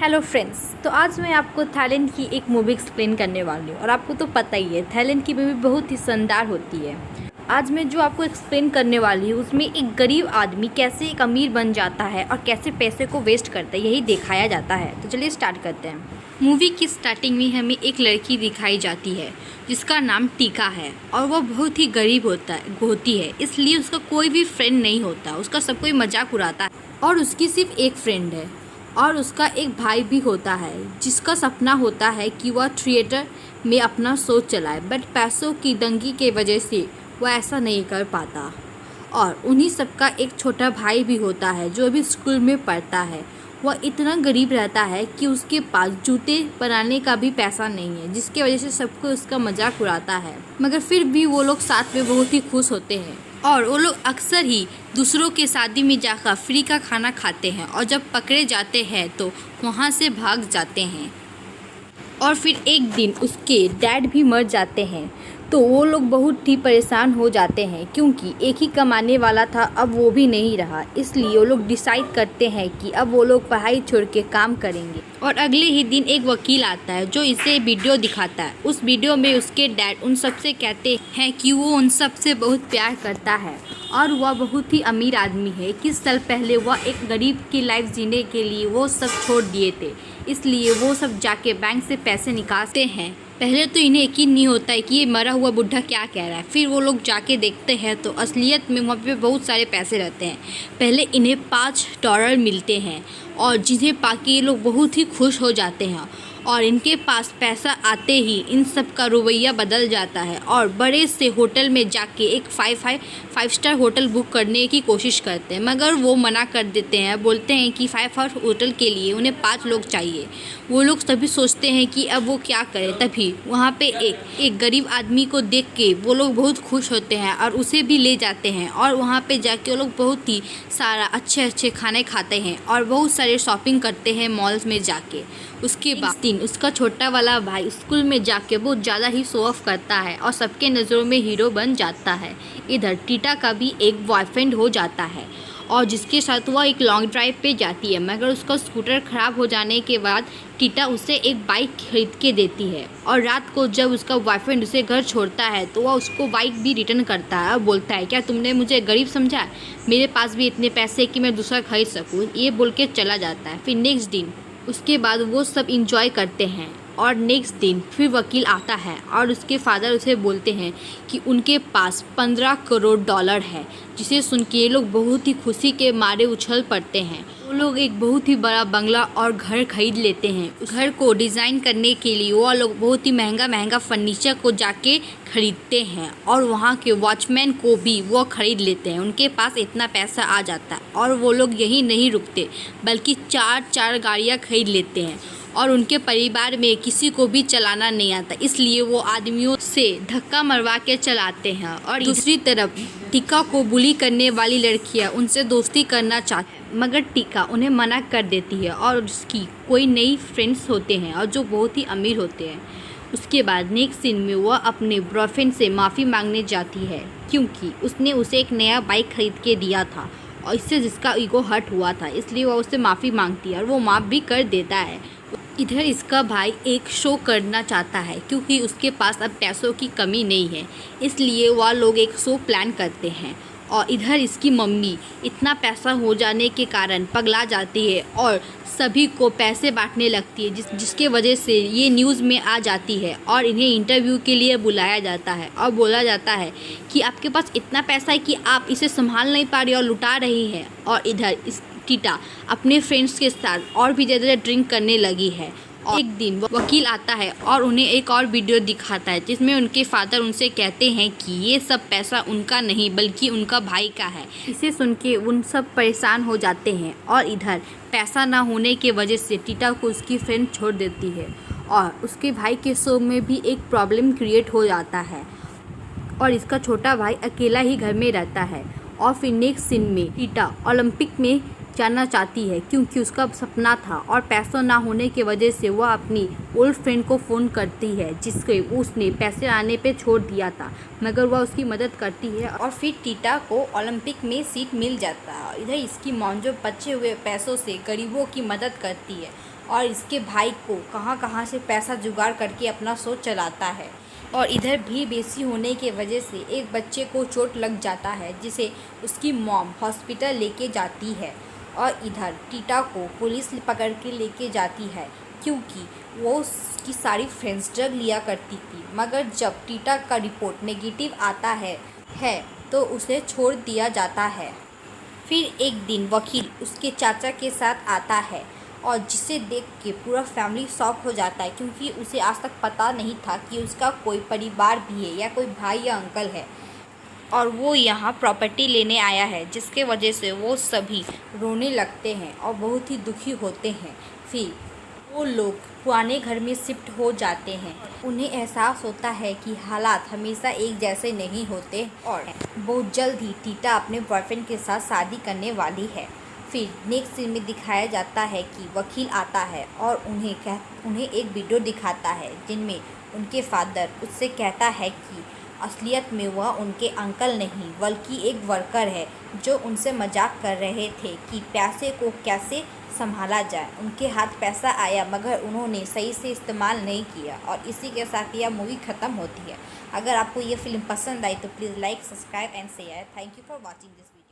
Hello friends, तो आज मैं आपको थाईलैंड की एक मूवी एक्सप्लेन करने वाली हूँ। और आपको तो पता ही है थाईलैंड की मूवी बहुत ही शानदार होती है। आज मैं जो आपको एक्सप्लेन करने वाली हूँ उसमें एक गरीब आदमी कैसे एक अमीर बन जाता है और कैसे पैसे को वेस्ट करता है, यही दिखाया जाता है। तो चलिए स्टार्ट करते हैं। मूवी की स्टार्टिंग में हमें एक लड़की दिखाई जाती है जिसका नाम टीका है और वह बहुत ही गरीब होती है, इसलिए उसका कोई भी फ्रेंड नहीं होता। उसका सब कोई मजाक उड़ाता है और उसकी सिर्फ एक फ्रेंड है। और उसका एक भाई भी होता है जिसका सपना होता है कि वह थिएटर में अपना शो चलाए, बट पैसों की तंगी के वजह से वह ऐसा नहीं कर पाता। और उन्हीं सबका एक छोटा भाई भी होता है जो अभी स्कूल में पढ़ता है। वह इतना गरीब रहता है कि उसके पास जूते बनाने का भी पैसा नहीं है, जिसकी वजह से सबको उसका मजाक उड़ाता है। मगर फिर भी वो लोग साथ में बहुत ही खुश होते हैं और वो लोग अक्सर ही दूसरों के शादी में जाकर फ्री का खाना खाते हैं और जब पकड़े जाते हैं तो वहाँ से भाग जाते हैं। और फिर एक दिन उसके डैड भी मर जाते हैं, तो वो लोग बहुत ही परेशान हो जाते हैं क्योंकि एक ही कमाने वाला था, अब वो भी नहीं रहा। इसलिए वो लोग डिसाइड करते हैं कि अब वो लोग पढ़ाई छोड़ के काम करेंगे। और अगले ही दिन एक वकील आता है जो इसे वीडियो दिखाता है। उस वीडियो में उसके डैड उन सबसे कहते हैं कि वो उन सबसे बहुत प्यार करता है और वह बहुत ही अमीर आदमी है। कुछ साल पहले वह एक गरीब की लाइफ जीने के लिए वो सब छोड़ दिए थे, इसलिए वो सब जाके बैंक से पैसे निकालते हैं। पहले तो इन्हें यकीन नहीं होता है कि ये मरा हुआ बुढ़ा क्या कह रहा है। फिर वो लोग जाके देखते हैं तो असलियत में वहाँ पे बहुत सारे पैसे रहते हैं। पहले इन्हें $5 मिलते हैं और जिन्हें पाके ये लोग बहुत ही खुश हो जाते हैं। और इनके पास पैसा आते ही इन सब का रवैया बदल जाता है और बड़े से होटल में जाके एक 5 स्टार होटल बुक करने की कोशिश करते हैं, मगर वो मना कर देते हैं। बोलते हैं कि 5 स्टार होटल के लिए उन्हें 5 लोग चाहिए। वो लोग सभी सोचते हैं कि अब वो क्या करें। तभी वहाँ पे एक गरीब आदमी को देख के वो लोग बहुत खुश होते हैं और उसे भी ले जाते हैं। और वहाँ पे जाके वो लोग बहुत ही सारा अच्छे खाने खाते हैं और बहुत सारे शॉपिंग करते हैं मॉल्स में जाके। उसके बाद उसका छोटा वाला भाई स्कूल में जाके बहुत ज़्यादा ही शो ऑफ करता है और सबके नज़रों में हीरो बन जाता है। इधर टीटा का भी एक बॉयफ्रेंड हो जाता है और जिसके साथ वह एक लॉन्ग ड्राइव पे जाती है, मगर उसका स्कूटर ख़राब हो जाने के बाद टीटा उसे एक बाइक खरीद के देती है। और रात को जब उसका बॉयफ्रेंड उसे घर छोड़ता है तो वह उसको बाइक भी रिटर्न करता है और बोलता है, क्या तुमने मुझे गरीब समझा? मेरे पास भी इतने पैसे कि मैं दूसरा खरीद सकूँ, ये बोल के चला जाता है। फिर नेक्स्ट दिन उसके बाद वो सब इंजॉय करते हैं और नेक्स्ट दिन फिर वकील आता है और उसके फादर उसे बोलते हैं कि उनके पास $15 करोड़ है, जिसे सुन के ये लोग बहुत ही खुशी के मारे उछल पड़ते हैं। वो लोग एक बहुत ही बड़ा बंगला और घर खरीद लेते हैं। उस घर को डिज़ाइन करने के लिए वो लोग बहुत ही महंगा फर्नीचर को जाके खरीदते हैं और वहाँ के वॉचमैन को भी वो खरीद लेते हैं। उनके पास इतना पैसा आ जाता है और वो लोग यही नहीं रुकते बल्कि 4 गाड़ियाँ खरीद लेते हैं। और उनके परिवार में किसी को भी चलाना नहीं आता, इसलिए वो आदमियों से धक्का मरवा के चलाते हैं। और दूसरी तरफ टीका को बुली करने वाली लड़कियां उनसे दोस्ती करना चाहती हैं, मगर टीका उन्हें मना कर देती है और उसकी कोई नई फ्रेंड्स होते हैं और जो बहुत ही अमीर होते हैं। उसके बाद नेक्स्ट सीन में वह अपने बॉयफ्रेंड से माफ़ी मांगने जाती है क्योंकि उसने उसे एक नया बाइक खरीद के दिया था और इससे जिसका ईगो हर्ट हुआ था, इसलिए वह उससे माफ़ी मांगती है और वो माफ़ भी कर देता है। इधर इसका भाई एक शो करना चाहता है क्योंकि उसके पास अब पैसों की कमी नहीं है, इसलिए वह लोग एक शो प्लान करते हैं। और इधर इसकी मम्मी इतना पैसा हो जाने के कारण पगला जाती है और सभी को पैसे बांटने लगती है, जिसके वजह से ये न्यूज़ में आ जाती है और इन्हें इंटरव्यू के लिए बुलाया जाता है और बोला जाता है कि आपके पास इतना पैसा है कि आप इसे संभाल नहीं पा रही और लुटा रही है। और इधर टीटा अपने फ्रेंड्स के साथ और भी ज़्यादा ड्रिंक करने लगी है। और एक दिन वकील आता है और उन्हें एक और वीडियो दिखाता है जिसमें उनके फादर उनसे कहते हैं कि ये सब पैसा उनका नहीं बल्कि उनका भाई का है। इसे सुन के उन सब परेशान हो जाते हैं और इधर पैसा ना होने के वजह से टीटा को उसकी फ्रेंड छोड़ देती है और उसके भाई के शो में भी एक प्रॉब्लम क्रिएट हो जाता है और इसका छोटा भाई अकेला ही घर में रहता है। और फिर नेक्स्ट सीन में टीटा ओलंपिक में जानना चाहती है क्योंकि उसका सपना था और पैसा ना होने की वजह से वह अपनी ओल्ड फ्रेंड को फ़ोन करती है जिसके उसने पैसे आने पे छोड़ दिया था, मगर वह उसकी मदद करती है और फिर टीटा को ओलंपिक में सीट मिल जाता है। इधर इसकी मॉम जो बचे हुए पैसों से गरीबों की मदद करती है और इसके भाई को कहाँ कहाँ से पैसा जुगाड़ करके अपना शो चलाता है। और इधर भीड़ बेसी होने की वजह से एक बच्चे को चोट लग जाता है जिसे उसकी मॉम हॉस्पिटल लेके जाती है और इधर टीटा को पुलिस पकड़ के लेके जाती है क्योंकि वो उसकी सारी फ्रेंड्स ड्रग लिया करती थी, मगर जब टीटा का रिपोर्ट नेगेटिव आता है तो उसे छोड़ दिया जाता है। फिर एक दिन वकील उसके चाचा के साथ आता है और जिसे देख के पूरा फैमिली शॉक हो जाता है क्योंकि उसे आज तक पता नहीं था कि उसका कोई परिवार भी है या कोई भाई या अंकल है और वो यहाँ प्रॉपर्टी लेने आया है, जिसके वजह से वो सभी रोने लगते हैं और बहुत ही दुखी होते हैं। फिर वो लोग पुराने घर में शिफ्ट हो जाते हैं। उन्हें एहसास होता है कि हालात हमेशा एक जैसे नहीं होते और बहुत जल्द ही टीटा अपने बॉयफ्रेंड के साथ शादी करने वाली है। फिर नेक्स्ट सीन में दिखाया जाता है कि वकील आता है और उन्हें एक वीडियो दिखाता है जिनमें उनके फादर उससे कहता है कि असलियत में वह उनके अंकल नहीं बल्कि एक वर्कर है जो उनसे मजाक कर रहे थे कि पैसे को कैसे संभाला जाए। उनके हाथ पैसा आया मगर उन्होंने सही से इस्तेमाल नहीं किया और इसी के साथ यह मूवी ख़त्म होती है। अगर आपको ये फिल्म पसंद आई तो please like, subscribe and share. Thank you for watching this video.